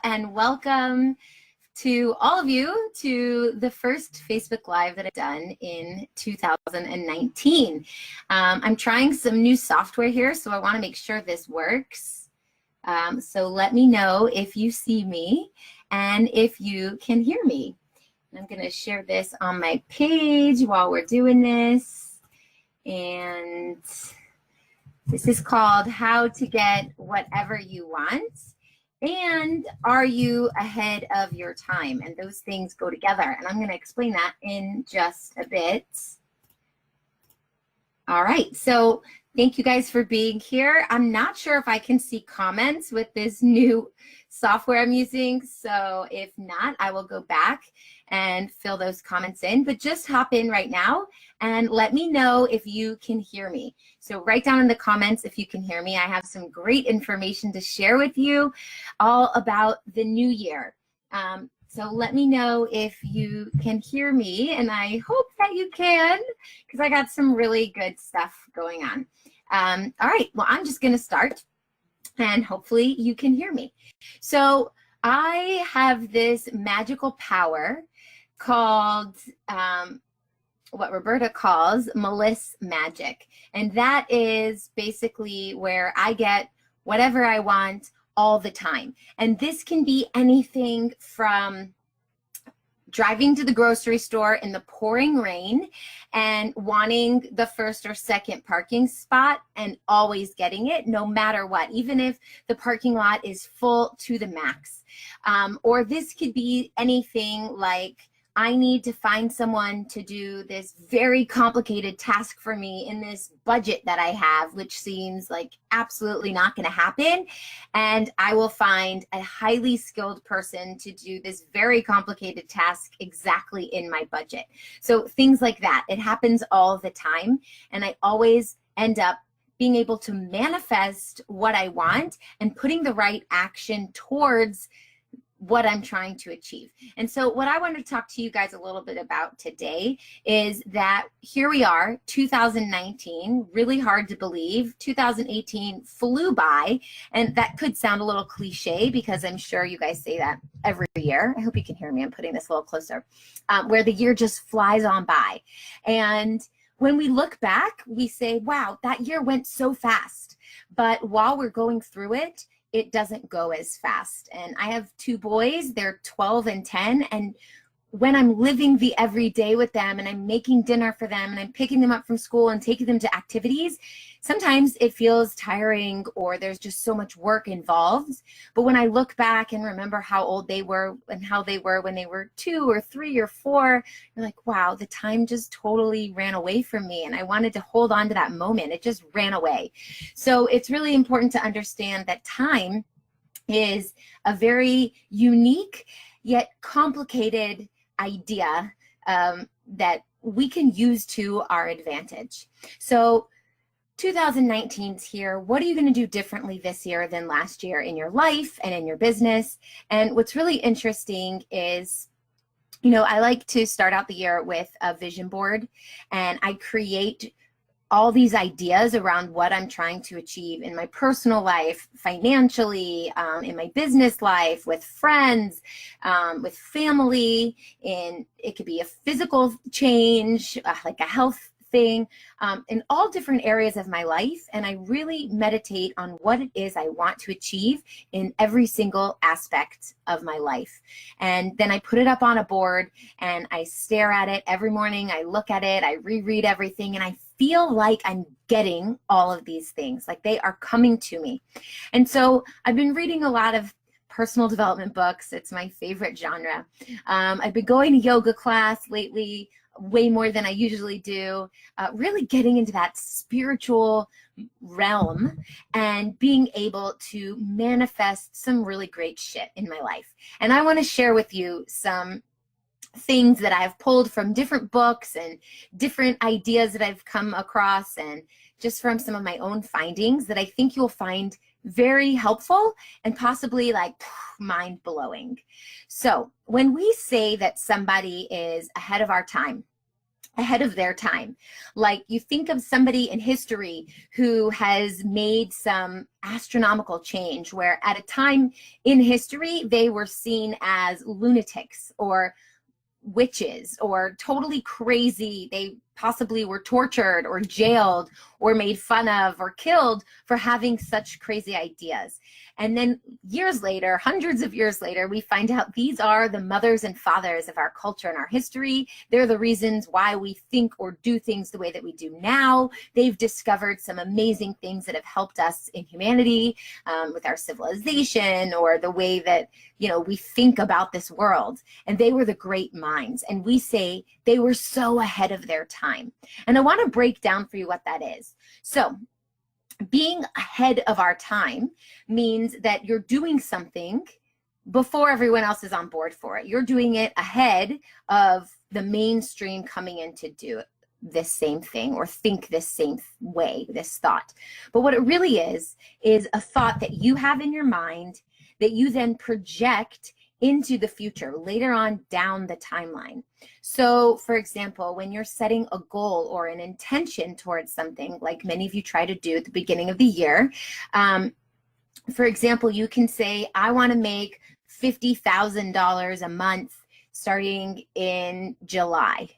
and welcome to all of you to the first Facebook Live that I've done in 2019. I'm trying some new software here, so I want to make sure this works. So let me know if you see me and if you can hear me. I'm going to share this on my page while we're doing this. And this is called How to Get Whatever You Want. And are you ahead of your time? And those things go together. And I'm going to explain that in just a bit. All right. So thank you guys for being here. I'm not sure if I can see comments with this new software I'm using. So if not, I will go back and fill those comments in. But just hop in right now and let me know if you can hear me. So write down in the comments if you can hear me. I have some great information to share with you all about the new year. So let me know if you can hear me, and I hope that you can, because I got some really good stuff going on. All right, well, I'm just going to start, and hopefully you can hear me. So I have this magical power called what Roberta calls Meliss magic. And that is basically where I get whatever I want all the time. And this can be anything from driving to the grocery store in the pouring rain and wanting the first or second parking spot and always getting it no matter what, even if the parking lot is full to the max. Or this could be anything like, I need to find someone to do this very complicated task for me in this budget that I have, which seems like absolutely not going to happen. And I will find a highly skilled person to do this very complicated task exactly in my budget. So things like that, it happens all the time. And I always end up being able to manifest what I want and putting the right action towards what I'm trying to achieve. And so what I want to talk to you guys a little bit about today is that here we are, 2019, really hard to believe. 2018 flew by, and that could sound a little cliche because I'm sure you guys say that every year. I hope you can hear me. I'm putting this a little closer, where the year just flies on by. And when we look back, we say, wow, that year went so fast. But while we're going through it, it doesn't go as fast. And I have two boys, they're 12 and 10. And when I'm living the everyday with them and I'm making dinner for them and I'm picking them up from school and taking them to activities, sometimes it feels tiring or there's just so much work involved. But when I look back and remember how old they were and how they were when they were 2 or 3 or 4, you're like, wow, the time just totally ran away from me. And I wanted to hold on to that moment. It just ran away. So it's really important to understand that time is a very unique yet complicated idea that we can use to our advantage. So 2019's here. What are you going to do differently this year than last year in your life and in your business? And what's really interesting is, you know, I like to start out the year with a vision board, and I create all these ideas around what I'm trying to achieve in my personal life, financially, in my business life, with friends, with family, and it could be a physical change, like a health thing, in all different areas of my life. And I really meditate on what it is I want to achieve in every single aspect of my life. And then I put it up on a board and I stare at it every morning. I look at it, I reread everything, and I feel like I'm getting all of these things, like they are coming to me. And so I've been reading a lot of personal development books. It's my favorite genre. I've been going to yoga class lately, way more than I usually do, really getting into that spiritual realm and being able to manifest some really great shit in my life. And I want to share with you some things that I've pulled from different books and different ideas that I've come across, and just from some of my own findings that I think you'll find very helpful and possibly like mind-blowing. So when we say that somebody is ahead of our time, ahead of their time. Like, you think of somebody in history who has made some astronomical change, where at a time in history they were seen as lunatics or witches or totally crazy. They possibly were tortured or jailed or made fun of or killed for having such crazy ideas. And then years later, hundreds of years later, we find out these are the mothers and fathers of our culture and our history. They're the reasons why we think or do things the way that we do now. They've discovered some amazing things that have helped us in humanity, with our civilization, or the way that, we think about this world. And they were the great minds. And we say they were so ahead of their time. And I want to break down for you what that is. So being ahead of our time means that you're doing something before everyone else is on board for it. You're doing it ahead of the mainstream coming in to do this same thing or think this same way, this thought. But what it really is a thought that you have in your mind that you then project into the future later on down the timeline. So for example, when you're setting a goal or an intention towards something, like many of you try to do at the beginning of the year, for example, you can say, I want to make $50,000 a month starting in July.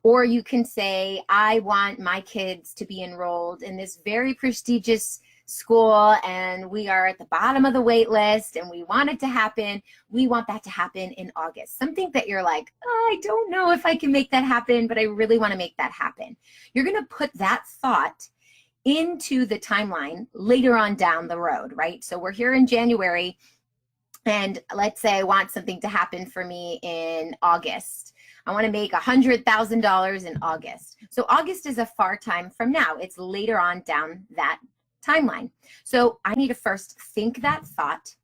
Or you can say, I want my kids to be enrolled in this very prestigious school, and we are at the bottom of the wait list, and we want it to happen. We want that to happen in August. Something that you're like, oh, I don't know if I can make that happen, but I really want to make that happen. You're going to put that thought into the timeline later on down the road, right? So we're here in January, and let's say I want something to happen for me in August. I want to make $100,000 in August. So August is a far time from now. It's later on down that timeline. So I need to first think that thought.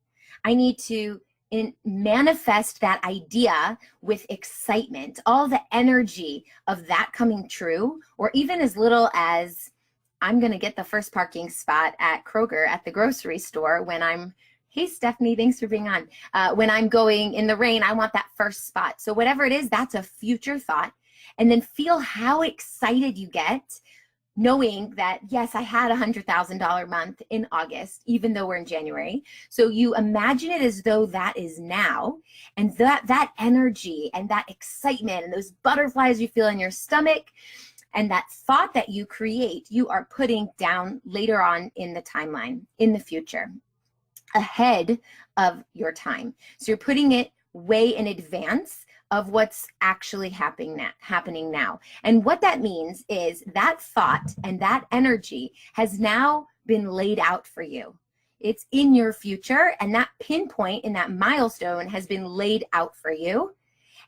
I need to manifest that idea with excitement, all the energy of that coming true, or even as little as, I'm going to get the first parking spot at Kroger at the grocery store when I'm, hey, Stephanie, thanks for being on. When I'm going in the rain, I want that first spot. So whatever it is, that's a future thought. And then feel how excited you get knowing that, yes, I had $100,000 month in August, even though we're in January. So you imagine it as though that is now, and that energy and that excitement and those butterflies you feel in your stomach and that thought that you create, you are putting down later on in the timeline, in the future, ahead of your time. So you're putting it way in advance of what's actually happening now. And what that means is that thought and that energy has now been laid out for you. It's in your future, and that pinpoint and that milestone has been laid out for you.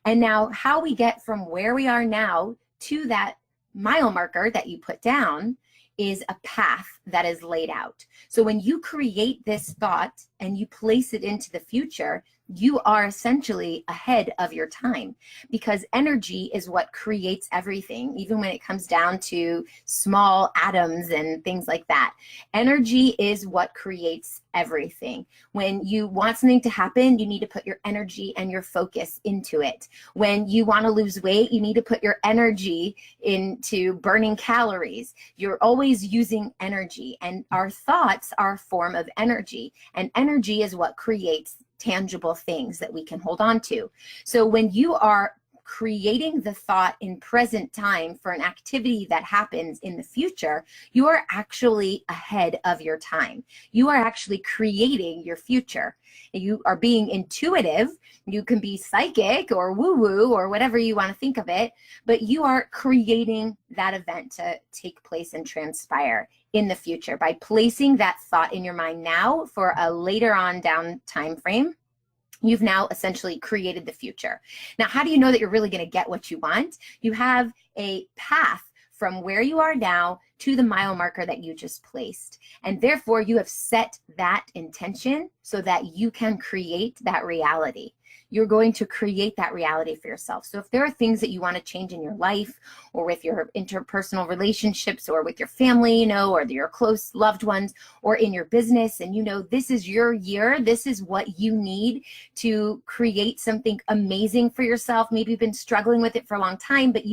And now how we get from where we are now to that mile marker that you put down is a path that is laid out. So when you create this thought and you place it into the future, you are essentially ahead of your time, because energy is what creates everything, even when it comes down to small atoms and things like that. Energy is what creates everything. When you want something to happen, you need to put your energy and your focus into it. When you want to lose weight, you need to put your energy into burning calories. You're always using energy, and our thoughts are a form of energy, and energy is what creates tangible things that we can hold on to. So when you are creating the thought in present time for an activity that happens in the future, you are actually ahead of your time. You are actually creating your future. You are being intuitive. You can be psychic or woo-woo or whatever you want to think of it, but you are creating that event to take place and transpire in the future by placing that thought in your mind now for a later on down time frame. You've now essentially created the future. Now, how do you know that you're really going to get what you want? You have a path from where you are now to the mile marker that you just placed. And therefore, you have set that intention so that you can create that reality. you're going to create that reality for yourself. So if there are things that you want to change in your life or with your interpersonal relationships or with your family, or your close loved ones or in your business, and this is your year, this is what you need to create something amazing for yourself. Maybe you've been struggling with it for a long time, but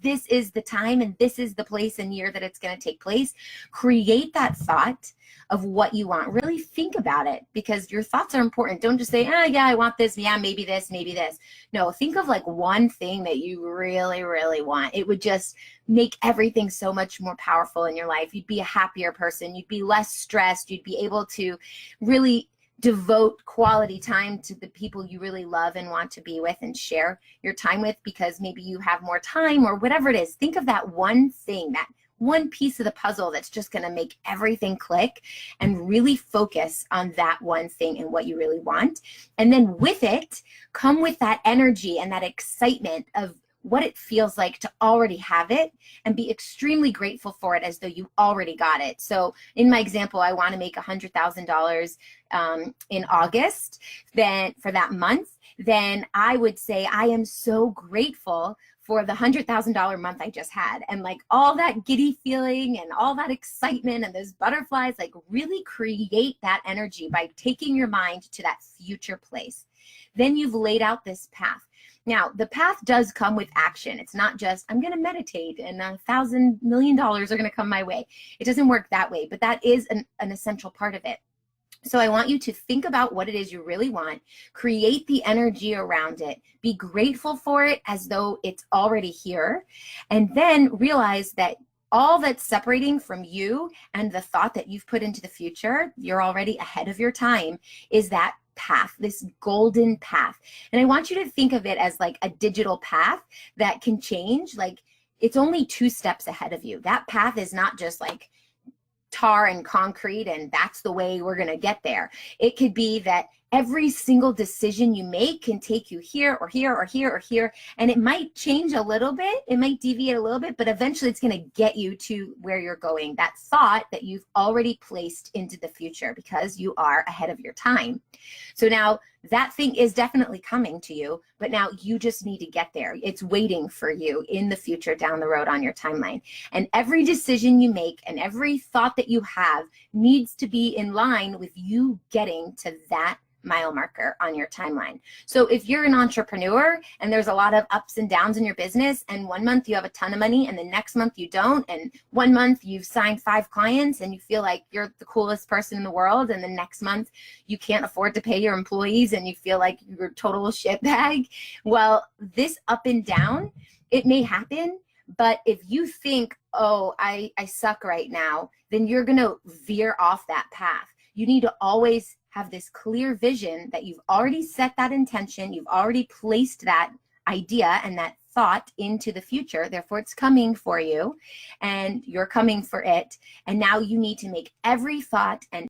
this is the time and this is the place and year that it's going to take place. Create that thought of what you want. Really think about it, because your thoughts are important. Don't just say, yeah, I want this. Yeah, maybe this, maybe this. No, think of like one thing that you really, really want. It would just make everything so much more powerful in your life. You'd be a happier person. You'd be less stressed. You'd be able to really devote quality time to the people you really love and want to be with and share your time with, because maybe you have more time or whatever it is. Think of that one thing, that one piece of the puzzle that's just going to make everything click, and really focus on that one thing and what you really want. And then with it, come with that energy and that excitement of what it feels like to already have it, and be extremely grateful for it as though you already got it. So in my example, I want to make $100,000 in August, then for that month. Then I would say I am so grateful for the $100,000 month I just had, and like all that giddy feeling and all that excitement and those butterflies. Like really create that energy by taking your mind to that future place. Then you've laid out this path. Now, the path does come with action. It's not just, I'm going to meditate and $1,000 million are going to come my way. It doesn't work that way, but that is an essential part of it. So I want you to think about what it is you really want, create the energy around it, be grateful for it as though it's already here, and then realize that all that's separating from you and the thought that you've put into the future, you're already ahead of your time, is that path, this golden path. And I want you to think of it as like a digital path that can change. Like it's only 2 steps ahead of you. That path is not just like tar and concrete and that's the way we're going to get there. It could be that every single decision you make can take you here or here or here or here, and it might change a little bit, it might deviate a little bit, but eventually it's going to get you to where you're going, that thought that you've already placed into the future, because you are ahead of your time. So now that thing is definitely coming to you, but now you just need to get there. It's waiting for you in the future down the road on your timeline. And every decision you make and every thought that you have needs to be in line with you getting to that mile marker on your timeline. So if you're an entrepreneur and there's a lot of ups and downs in your business, and one month you have a ton of money and the next month you don't, and one month you've signed 5 clients and you feel like you're the coolest person in the world, and the next month you can't afford to pay your employees and you feel like you're a total shitbag, well, this up and down, it may happen. But if you think, oh, I suck right now, then you're going to veer off that path. You need to always have this clear vision that you've already set that intention, you've already placed that idea and that thought into the future, therefore it's coming for you and you're coming for it. And now you need to make every thought and